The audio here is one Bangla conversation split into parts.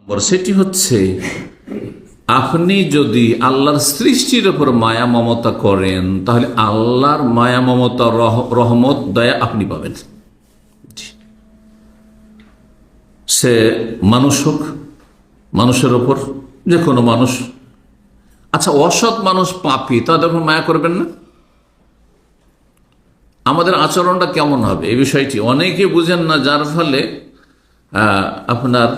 সেটি হচ্ছে আপনি যদি আল্লাহর সৃষ্টির উপর মায়া মমতা করেন তাহলে আল্লাহর মায়া মমতা রহমত দয়া আপনি পাবেন। সে মানুষ হোক, মানুষের ওপর যে কোনো মানুষ। আচ্ছা, অসৎ মানুষ পাপী, তাদের উপর মায়া করবেন না? আমাদের আচরণটা কেমন হবে এই বিষয়টি অনেকে বুঝেন না, যার ফলে আপনার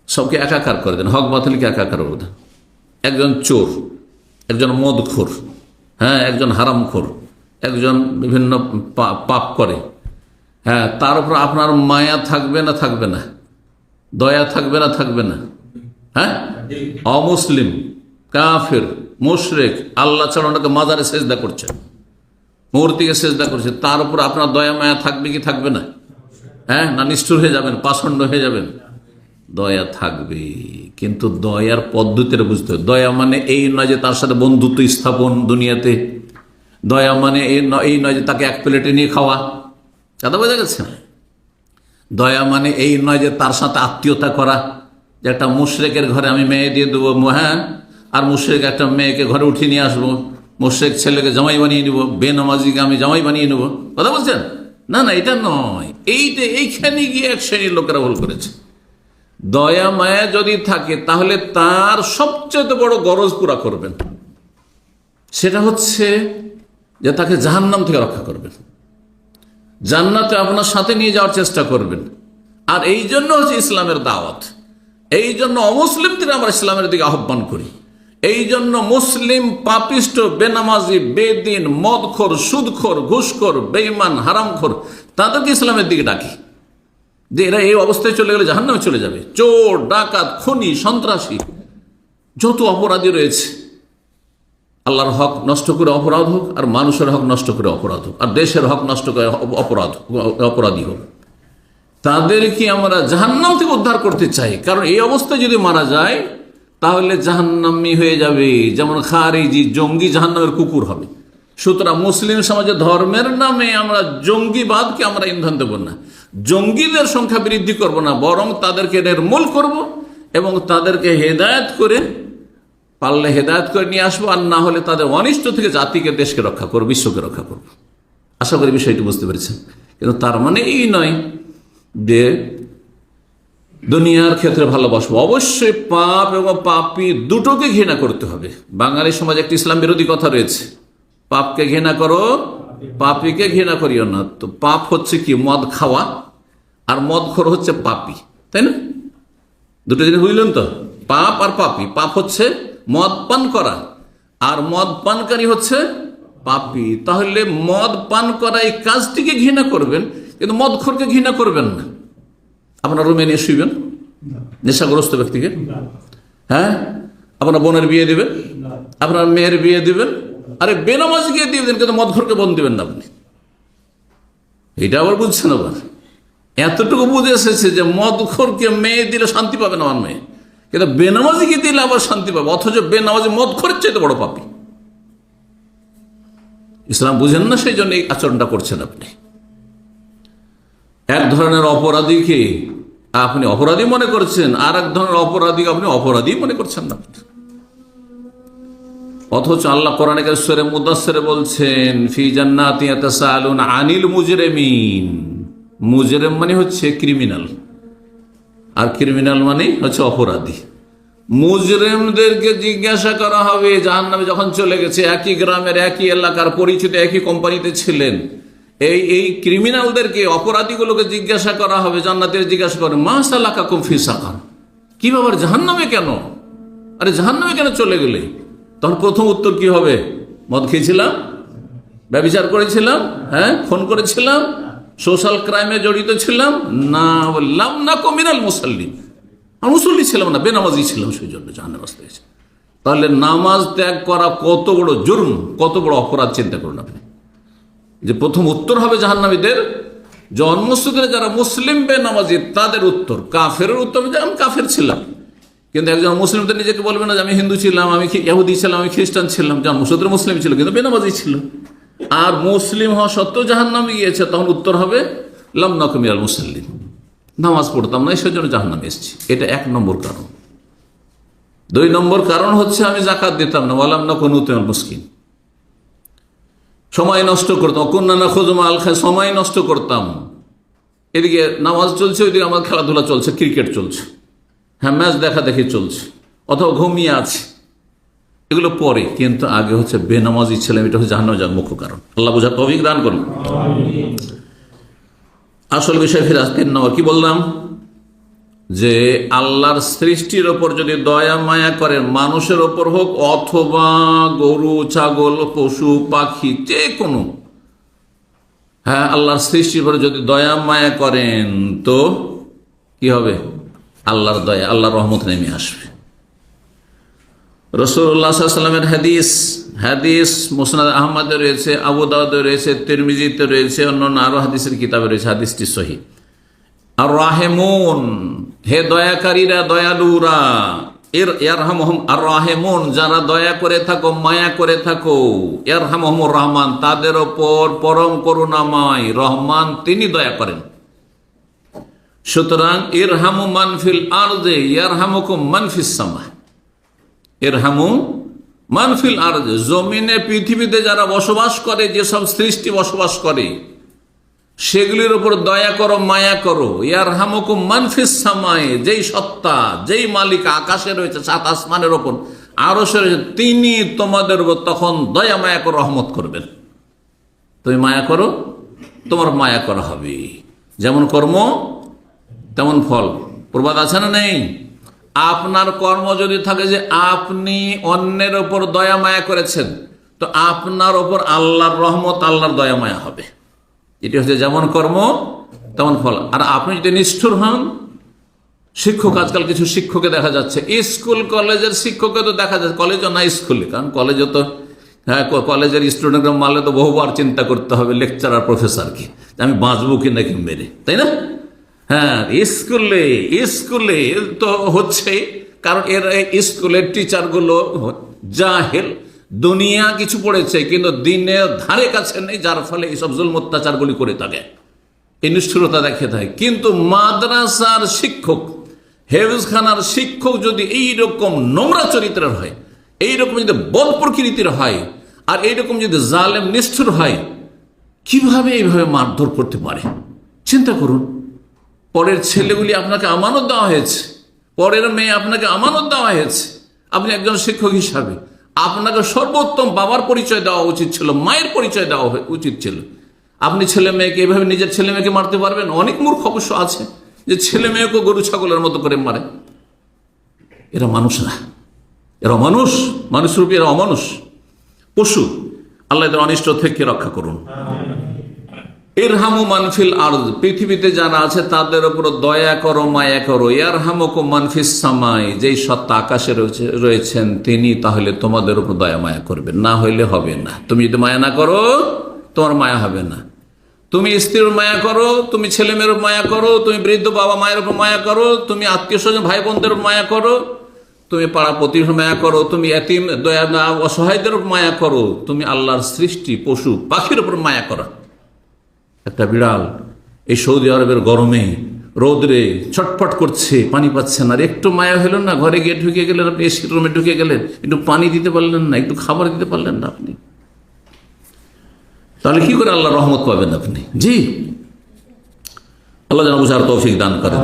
সবকে একাকার করে দেন, হক বাতিলকে একাকার করে দেন। একজন চোর, একজন মদখোর, একজন হারামখোর, একজন বিভিন্ন পাপ করে, তার উপর আপনার মায়া থাকবে না থাকবে না, দয়া থাকবে না থাকবে না? অমুসলিম, কাফের, মুশরিক, আল্লাহ ছাড়া ওনাকে মাজারে সেজদা করছে, মূর্তিকে সেজদা করছে, তার উপর আপনার দয়া মায়া থাকবে কি থাকবে না? না নিষ্ঠুর হয়ে যাবেন, পাষণ্ড হয়ে যাবেন? দয়া থাকবে, কিন্তু দয়ার পদ্ধতিটা বুঝতে হবে। দয়া মানে এই নয় যে তার সাথে বন্ধুত্ব স্থাপন দুনিয়াতে, দয়া মানে এই নয় যে তাকে এক প্লেটে নিয়ে খাওয়া, কথা বোঝা গেছে? দয়া মানে এই নয় যে তার সাথে আত্মীয়তা করা, যে একটা মুশরিকের ঘরে আমি মেয়ে দিয়ে দেবো, আর মুশরিক একটা মেয়েকে ঘরে উঠিয়ে নিয়ে আসবো, মুশরিক ছেলেকে জামাই বানিয়ে নিব, বেনামাজিকে আমি জামাই বানিয়ে নেবো, কথা বলছেন? না না, এটা নয়। এইখানে গিয়ে এক শ্রেণীর লোকেরা ভুল করেছে। দয়া মায়া যদি থাকে তাহলে তার সবচেয়ে বড় গরজ পুরা করবেন, সেটা হচ্ছে যে তাকে জাহান্নাম থেকে রক্ষা করবেন, জান্নাতে আপনার সাথে নিয়ে যাওয়ার চেষ্টা করবেন। আর এই জন্য হচ্ছে ইসলামের দাওয়াত, এই জন্য অমুসলিমদের আমরা ইসলামের দিকে আহ্বান করি, এই জন্য মুসলিম পাপিষ্ট, বেনামাজি, বেদিন, মদখোর, সুদখোর, ঘুষখোর, বেঈমান, হারামখোর, তাদেরকে ইসলামের দিকে ডাকি যে এরা এই অবস্থায় চলে গেলে জাহান্নামে চলে যাবে। চোর, ডাকাত, খুনি, সন্ত্রাসী, যত অপরাধী রয়েছে, আল্লাহর হক নষ্ট করে অপরাধ হোক, আর মানুষের হক নষ্ট করে অপরাধ হোক, আর দেশের হক নষ্ট করে অপরাধী হোক, তাদেরকে আমরা জাহান্নাম থেকে উদ্ধার করতে চাই। কারণ এই অবস্থায় যদি মারা যায় তাহলে জাহান্নামী হয়ে যাবে, যেমন খারিজি, জঙ্গি জাহান্নামের কুকুর হবে। সুতরাং মুসলিম সমাজে ধর্মের নামে আমরা জঙ্গিবাদকে আমরা ইন্ধন দেব না, জঙ্গিদের সংখ্যা বৃদ্ধি করব না, বরং তাদেরকে নির্মূল করব এবং তাদেরকে হেদায়েত করে, পারলে হেদায়েত করে নিয়ে আসবো, আর না হলে তাদের অনিষ্ট থেকে জাতিকে, দেশকে রক্ষা করবো, বিশ্বকে রক্ষা করবো। আশা করি বিষয়টি বুঝতে পেরেছেন। কিন্তু তার মানে এই নয় যে দুনিয়ার ক্ষেত্রে ভালোবাসবো। অবশ্যই পাপ এবং পাপী দুটোকে ঘৃণা করতে হবে। বাঙালি সমাজে একটি ইসলাম বিরোধী কথা রয়েছে, পাপকে ঘৃণা করো, পাপীকে ঘৃণা করিও না। তো পাপ হচ্ছে কি? মদ খাওয়া, আর মদখোর হচ্ছে পাপী, তাই না? দুটো জিনিস বুঝলেন তো? পাপ আর পাপী। পাপ হচ্ছে মদ পান করা, আর মদ পানকারী হচ্ছে পাপী। তাহলে মদ পান করা এই কাজটিকে ঘৃণা করবেন, কিন্তু মদখোরকে ঘৃণা করবেন না। আপনার রুমে নিয়ে শুইবেন নেশাগ্রস্ত ব্যক্তিকে? আপনার বোনের বিয়ে দিবেন, আপনার মেয়ের বিয়ে দিবেন, আরে বেনামাজিকে দিয়ে দেন, কিন্তু মদখোরকে বোন দিবেন না আপনি। এটা আবার বুঝছেন? আবার এতটুকু বুঝে এসেছে যে মদখোরকে মেয়ে দিলে শান্তি পাবে না আমার মেয়ে, কিন্তু বেনামাজিকে দিলে আবার শান্তি পাবে, অথচ বেনামাজি মদখোরের চাইতে বড় পাপী। ইসলাম বুঝেন না, সেই জন্য এই আচরণটা করছেন আপনি। এক ধরনের অপরাধীকে আপনি অপরাধী মনে করছেন, আর এক ধরনের অপরাধীকে আপনি অপরাধী মনে করছেন না। অথচ আল্লাহ কোরআনে সূরা মুদাসসিরে বলছেন, ফি জান্নাতি ইয়াতাসাআলুন আনিল মুজরিমিন। মুজরিম মানে হচ্ছে ক্রিমিনাল, আর ক্রিমিনাল মানে হচ্ছে অপরাধী। মুজরিমদেরকে জিজ্ঞাসা করা হবে জাহান্নামে যখন চলে গেছে, একই গ্রামের, একই এলাকার, পরিচিত, একই কোম্পানিতে ছিলেন, এই ক্রিমিনালদেরকে, অপরাধীগুলোকে জিজ্ঞাসা করা হবে, জান্নাতীরা জিজ্ঞাসা করে, মা সালাকাকুম ফি সাকার, কি ব্যাপার জাহান্নামে কেন? আরে জাহান্নামে কেন চলে গেলে? তখন প্রথম উত্তর কি হবে? মদ খেয়েছিলাম, ব্যভিচার করেছিলাম, খুন করেছিলাম, সোশ্যাল ক্রাইমে জড়িত ছিলাম, না বললাম না মিনাল মুসাল্লিন, আর মুসল্লি ছিলাম না, বেনামাজি ছিলাম, সেই জন্য জাহান্নামে আসতে হয়েছে। তাহলে নামাজ ত্যাগ করা কত বড় জুর্ম, কত বড় অপরাধ, চিন্তা করুন আপনি। যে প্রথম উত্তর হবে জাহান্নামীদের, জন্মসূত্রে যারা মুসলিম বেনামাজি তাদের উত্তর। কাফেরের উত্তর যে আমি কাফের ছিলাম, কিন্তু একজন মুসলিম তো নিজেকে বলবে না যে আমি হিন্দু ছিলাম, আমি ইহুদি ছিলাম, আমি খ্রিস্টান ছিলাম। জন্মসূত্রে মুসলিম ছিল কিন্তু বেনামাজি ছিল, আর মুসলিম হওয়া সত্ত্বেও জাহান্নামে গিয়েছে, তখন উত্তর হবে লাম নাকু মিনাল মুসাল্লিন, নামাজ পড়তাম না, সেজন্য জাহান্নামে এসেছি। এটা 1 নম্বর কারণ। 2 নম্বর কারণ হচ্ছে আমি জাকাত দিতাম না, ওয়ালাম নাকুনু মিনাল মুসকিন, সময় নষ্ট করতাম, কুন্না নাখুযু মা'আল খায়, সময় নষ্ট করতাম। এদিকে নামাজ চলছে, ওইদিকে আমার খেলাধুলা চলছে, ক্রিকেট চলছে, হ্যাঁ ম্যাচ দেখা দেখি চলছে, অথবা ঘুমিয়ে আছে। এগুলো পরে, কিন্তু আগে হচ্ছে বেনামাজি ছিলাম, এটা হচ্ছে জাহান্নামে যাওয়ার মুখ্য কারণ। আল্লাহ বুঝার তৌফিক দান করুন। আসল বিষয় ফিরে 3 নম্বর কি বললাম, যে আল্লাহর সৃষ্টির ওপর যদি দয়া মায়া করেন, মানুষের ওপর হোক অথবা গরু ছাগল পশু পাখি যে কোনো, হ্যাঁ আল্লাহর সৃষ্টির উপর যদি দয়া মায়া করেন তো কি হবে? আল্লাহর দয়া, আল্লাহর রহমত নেমে আসবে। রাসূলুল্লাহ সাল্লাল্লাহু আলাইহি ওয়াসাল্লামের হাদিস মুসনাদ আহমদে রয়েছে, আবু দাউদে রয়েছে, তিরমিজিতে রয়েছে, অন্যান্য আরো হাদিসের কিতাবে রয়েছে, হাদিসটি সহিহ। আর রাহেমুন, হে দয়াকারীরা, দয়ালুরা, ইয়ারহামুহুম আর রাহেমুন, যারা দয়া করে থাকো, মায়া করে থাকো, ইয়ারহামুহুমুর রহমান, তাদের ওপর পরম করুণাময় রহমান তিনি দয়া করেন। সুতরাং ইরহামু মান ফিল আরদে ইয়ারহামুকুম মান ফিস সামা, ইরহামু মান ফিল আরদে, জমিনে পৃথিবীতে যারা বসবাস করে, যেসব সৃষ্টি বসবাস করে সেগুলির উপর দয়া করো, মায়া করো। ইয়ারহামুকুম মান ফিস সামায়ে, যেই সত্তা, যেই মালিক আকাশে রয়েছে, 7 আসমানের ওপর আরশে রয়েছে, তিনি তোমাদের উপর তখন দয়া মায়া করে রহমত করবেন। তুমি মায়া করো, তোমার মায়া করা হবে। যেমন কর্ম তেমন ফল, প্রবাদ আছে না নেই? আপনার কর্ম যদি থাকে যে আপনি অন্যের ওপর দয়া মায়া করেছেন, তো আপনার ওপর আল্লাহর রহমত, আল্লাহর দয়া মায়া হবে। এটি হচ্ছে যেমন কর্ম তেমন ফল। আর আপনি যদি নিষ্ঠুর হন, শিক্ষক, আজকাল কিছু শিক্ষককে দেখা যাচ্ছে, স্কুল কলেজের শিক্ষককে তো দেখা যাচ্ছে, কলেজও না স্কুলে, কারণ কলেজে তো হ্যাঁ কলেজের স্টুডেন্টরা মারলে তো বহুবার চিন্তা করতে হবে লেকচারার প্রফেসরকে, আমি বাঁচবো কি নাকি মেরে, তাই না? হ্যাঁ স্কুলে তো হচ্ছে, কারণ এর স্কুলের টিচারগুলো জাহেল, দুনিয়া কিছু পড়েছে কিন্তু দিনের ধারে কাছে নেই, যার ফলে এইসব জুলম অত্যাচারগুলি করে থাকে, এই নিষ্ঠুরতা দেখে থাকে। কিন্তু মাদ্রাসার শিক্ষক, হেফজখানার শিক্ষক যদি এইরকম নোংরা চরিত্রের হয়, এইরকম যদি বদ প্রকৃতির হয়, আর এইরকম যদি জালেম নিষ্ঠুর হয়, কিভাবে এইভাবে মারধর করতে পারে? চিন্তা করুন। পরের ছেলেগুলি আপনাকে আমানত দেওয়া হয়েছে, পরের মেয়ে আপনাকে আমানত দেওয়া হয়েছে, আপনি একজন শিক্ষক হিসাবে আপনাকে সর্বোত্তম বাবার পরিচয় দেওয়া উচিত ছিল, মায়ের পরিচয় দেওয়া উচিত ছিল। আপনি ছেলে মেয়েকে এভাবে, নিজের ছেলে মেয়েকে মারতে পারবেন? অনেক মূর্খ অবশ্য আছে যে ছেলে মেয়েকে গরু ছাগলের মতো করে মারে। এরা মানুষ না, এরা মানুষ, মানুষরূপী এরা অমানুষ, পশু। আল্লাহ এদের অনিষ্ট থেকে রক্ষা করুন। ইরহামু মান ফিল আরদ, পৃথিবীতে যারা আছে তাদের উপর দয়া করো, মায়া করো। ইয়ারহামুকুম মান ফিস সামাই, যেই সত্তা আকাশে রয়েছেন তিনি তাহলে তোমাদের উপর দয়া মায়া করবেন, না হইলে হবে না। তুমি যদি মায়া না করো, তোমার মায়া হবে না। তুমি স্ত্রীর মায়া করো, তুমি ছেলে মেয়ের মায়া করো, তুমি বৃদ্ধ বাবা মায়ের উপর মায়া করো, তুমি আত্মীয় স্বজন ভাই বোনদের মায়া করো, তুমি পাড়া প্রতিবেশীর মায়া করো, তুমি এতিম দয়া অসহায়দের উপর মায়া করো, তুমি আল্লাহর সৃষ্টি পশু পাখির উপর মায়া করো। একটা বিড়াল এই সৌদি আরবের গরমে রোদরে ছটফট করছে, পানি পাচ্ছে না, আর একটু মায়া হলো না? ঘরে গিয়ে ঢুকে গেলেন, আপনি এসি রুমে ঢুকে গেলেন, একটু পানি দিতে পারলেন না, একটু খাবার দিতে পারলেন না আপনি, তাহলে কি করে আল্লাহ রহমত পাবেন আপনি? জি, আল্লাহ যেন বুঝার তৌফিক দান করেন।